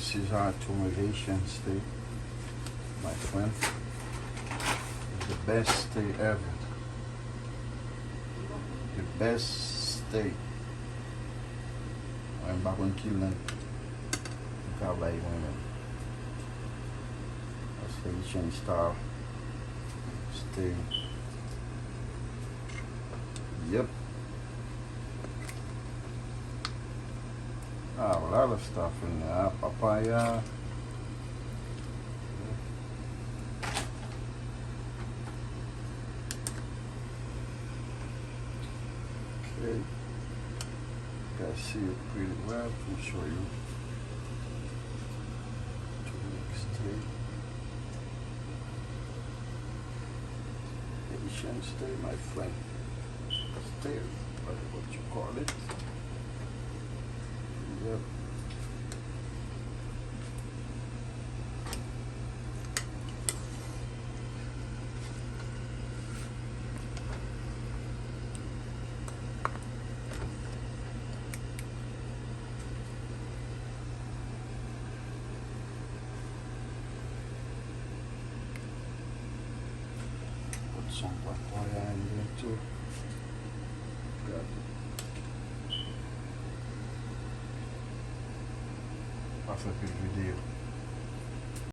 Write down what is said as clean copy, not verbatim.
This is our Haitian steak, my friend. It's the best steak ever. The best steak. I'm back on killing. Travail moi-même. C'est Haitian style steak. Yep. A lot of stuff in there. Papaya. Okay. You guys see it pretty well. Let me show you. 2 weeks steak. Haitian steak, my friend. Steak, what you call it. Yep. Put some papaya in there too. Got it. Parfait pour le vidéo.